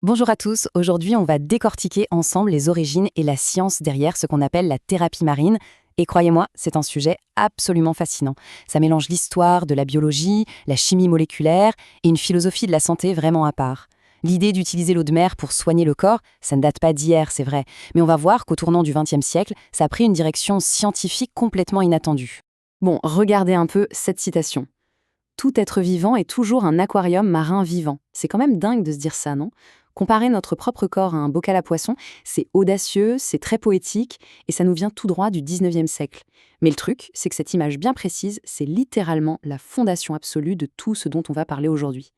Bonjour à tous, aujourd'hui on va décortiquer ensemble les origines et la science derrière ce qu'on appelle la thérapie marine. Et croyez-moi, c'est un sujet absolument fascinant. Ça mélange l'histoire de la biologie, la chimie moléculaire et une philosophie de la santé vraiment à part. L'idée d'utiliser l'eau de mer pour soigner le corps, ça ne date pas d'hier, c'est vrai, mais on va voir qu'au tournant du XXe siècle, ça a pris une direction scientifique complètement inattendue. Bon, regardez un peu cette citation. Tout être vivant est toujours un aquarium marin vivant. C'est quand même dingue de se dire ça, non? Comparer notre propre corps à un bocal à poissons, c'est audacieux, c'est très poétique, et ça nous vient tout droit du 19e siècle. Mais le truc, c'est que cette image bien précise, c'est littéralement la fondation absolue de tout ce dont on va parler aujourd'hui.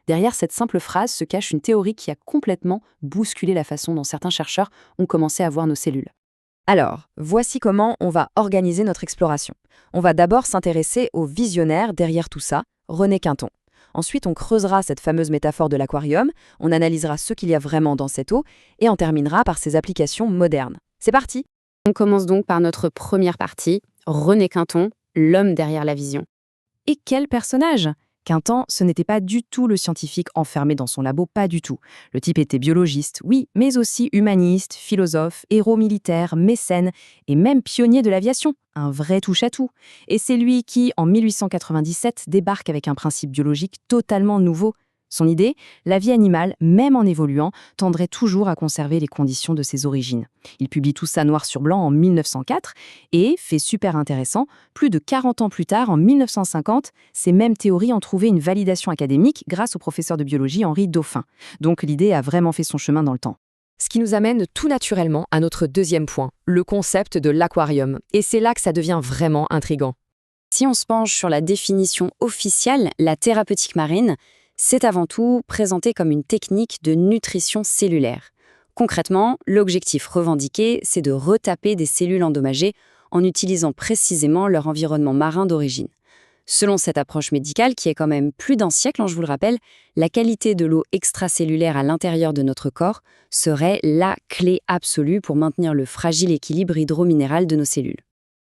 Derrière cette simple phrase se cache une théorie qui a complètement bousculé la façon dont certains chercheurs ont commencé à voir nos cellules. Alors, voici comment on va organiser notre exploration. On va d'abord s'intéresser au visionnaire derrière tout ça, René Quinton. Ensuite, on creusera cette fameuse métaphore de l'aquarium, on analysera ce qu'il y a vraiment dans cette eau, et on terminera par ses applications modernes. C'est parti! On commence donc par notre première partie, René Quinton, l'homme derrière la vision. Et quel personnage! Quinton, ce n'était pas du tout le scientifique enfermé dans son labo, pas du tout. Le type était biologiste, oui, mais aussi humaniste, philosophe, héros militaire, mécène et même pionnier de l'aviation. Un vrai touche-à-tout. Et c'est lui qui, en 1897, débarque avec un principe biologique totalement nouveau. Son idée, la vie animale, même en évoluant, tendrait toujours à conserver les conditions de ses origines. Il publie tout ça noir sur blanc en 1904 et, fait super intéressant, plus de 40 ans plus tard, en 1950, ces mêmes théories ont trouvé une validation académique grâce au professeur de biologie Henri Dauphin. Donc l'idée a vraiment fait son chemin dans le temps. Ce qui nous amène tout naturellement à notre deuxième point, le concept de l'aquarium. Et c'est là que ça devient vraiment intriguant. Si on se penche sur la définition officielle, la thérapeutique marine, c'est avant tout présenté comme une technique de nutrition cellulaire. Concrètement, l'objectif revendiqué, c'est de retaper des cellules endommagées en utilisant précisément leur environnement marin d'origine. Selon cette approche médicale, qui est quand même plus d'un siècle, je vous le rappelle, la qualité de l'eau extracellulaire à l'intérieur de notre corps serait la clé absolue pour maintenir le fragile équilibre hydrominéral de nos cellules.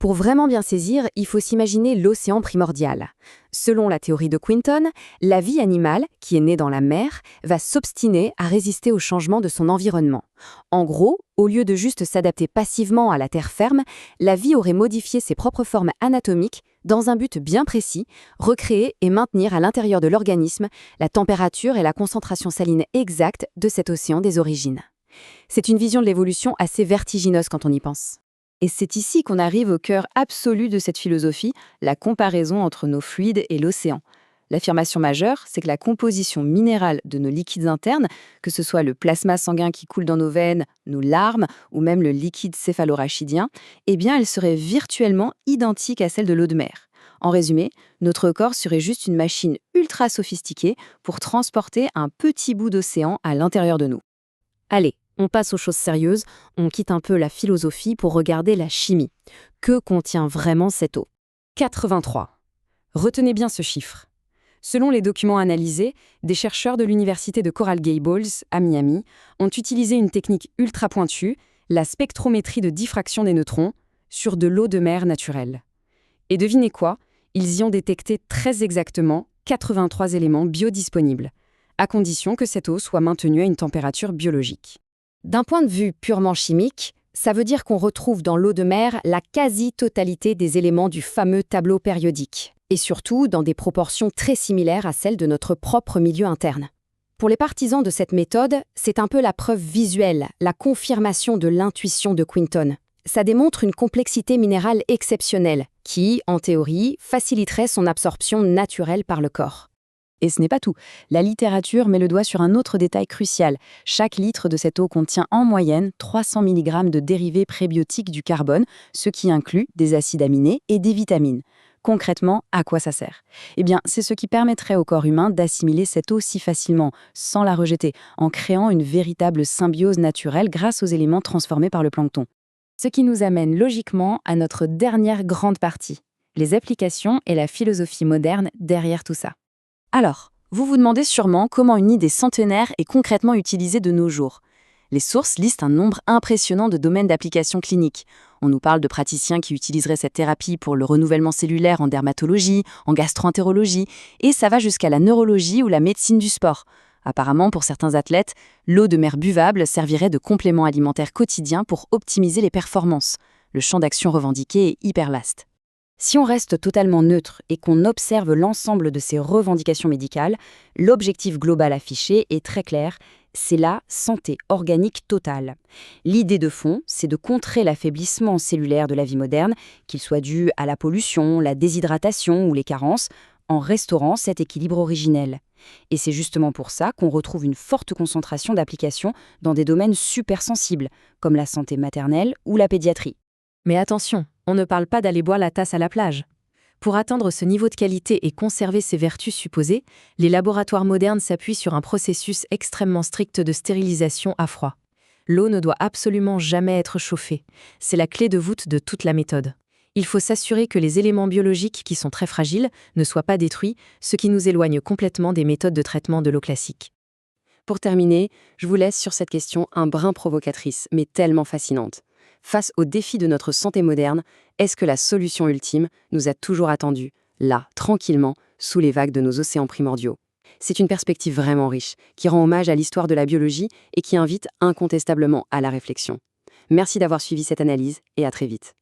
Pour vraiment bien saisir, il faut s'imaginer l'océan primordial. Selon la théorie de Quinton, la vie animale, qui est née dans la mer, va s'obstiner à résister au changement de son environnement. En gros, au lieu de juste s'adapter passivement à la terre ferme, la vie aurait modifié ses propres formes anatomiques dans un but bien précis, recréer et maintenir à l'intérieur de l'organisme la température et la concentration saline exacte de cet océan des origines. C'est une vision de l'évolution assez vertigineuse quand on y pense. Et c'est ici qu'on arrive au cœur absolu de cette philosophie, la comparaison entre nos fluides et l'océan. L'affirmation majeure, c'est que la composition minérale de nos liquides internes, que ce soit le plasma sanguin qui coule dans nos veines, nos larmes ou même le liquide céphalorachidien, eh bien, elle serait virtuellement identique à celle de l'eau de mer. En résumé, notre corps serait juste une machine ultra sophistiquée pour transporter un petit bout d'océan à l'intérieur de nous. Allez, on passe aux choses sérieuses, on quitte un peu la philosophie pour regarder la chimie. Que contient vraiment cette eau? 83. Retenez bien ce chiffre. Selon les documents analysés, des chercheurs de l'université de Coral Gables, à Miami, ont utilisé une technique ultra pointue, la spectrométrie de diffraction des neutrons, sur de l'eau de mer naturelle. Et devinez quoi? Ils y ont détecté très exactement 83 éléments biodisponibles, à condition que cette eau soit maintenue à une température biologique. D'un point de vue purement chimique, ça veut dire qu'on retrouve dans l'eau de mer la quasi-totalité des éléments du fameux tableau périodique, et surtout dans des proportions très similaires à celles de notre propre milieu interne. Pour les partisans de cette méthode, c'est un peu la preuve visuelle, la confirmation de l'intuition de Quinton. Ça démontre une complexité minérale exceptionnelle, qui, en théorie, faciliterait son absorption naturelle par le corps. Et ce n'est pas tout. La littérature met le doigt sur un autre détail crucial. Chaque litre de cette eau contient en moyenne 300 mg de dérivés prébiotiques du carbone, ce qui inclut des acides aminés et des vitamines. Concrètement, à quoi ça sert? Eh bien, c'est ce qui permettrait au corps humain d'assimiler cette eau si facilement, sans la rejeter, en créant une véritable symbiose naturelle grâce aux éléments transformés par le plancton. Ce qui nous amène logiquement à notre dernière grande partie, les applications et la philosophie moderne derrière tout ça. Alors, vous vous demandez sûrement comment une idée centenaire est concrètement utilisée de nos jours. Les sources listent un nombre impressionnant de domaines d'application clinique. On nous parle de praticiens qui utiliseraient cette thérapie pour le renouvellement cellulaire en dermatologie, en gastro-entérologie, et ça va jusqu'à la neurologie ou la médecine du sport. Apparemment, pour certains athlètes, l'eau de mer buvable servirait de complément alimentaire quotidien pour optimiser les performances. Le champ d'action revendiqué est hyper vaste. Si on reste totalement neutre et qu'on observe l'ensemble de ces revendications médicales, l'objectif global affiché est très clair, c'est la santé organique totale. L'idée de fond, c'est de contrer l'affaiblissement cellulaire de la vie moderne, qu'il soit dû à la pollution, la déshydratation ou les carences, en restaurant cet équilibre originel. Et c'est justement pour ça qu'on retrouve une forte concentration d'applications dans des domaines super sensibles, comme la santé maternelle ou la pédiatrie. Mais attention, on ne parle pas d'aller boire la tasse à la plage. Pour atteindre ce niveau de qualité et conserver ses vertus supposées, les laboratoires modernes s'appuient sur un processus extrêmement strict de stérilisation à froid. L'eau ne doit absolument jamais être chauffée. C'est la clé de voûte de toute la méthode. Il faut s'assurer que les éléments biologiques qui sont très fragiles ne soient pas détruits, ce qui nous éloigne complètement des méthodes de traitement de l'eau classique. Pour terminer, je vous laisse sur cette question un brin provocatrice, mais tellement fascinante. Face aux défis de notre santé moderne, est-ce que la solution ultime nous a toujours attendus, là, tranquillement, sous les vagues de nos océans primordiaux? C'est une perspective vraiment riche, qui rend hommage à l'histoire de la biologie et qui invite incontestablement à la réflexion. Merci d'avoir suivi cette analyse et à très vite.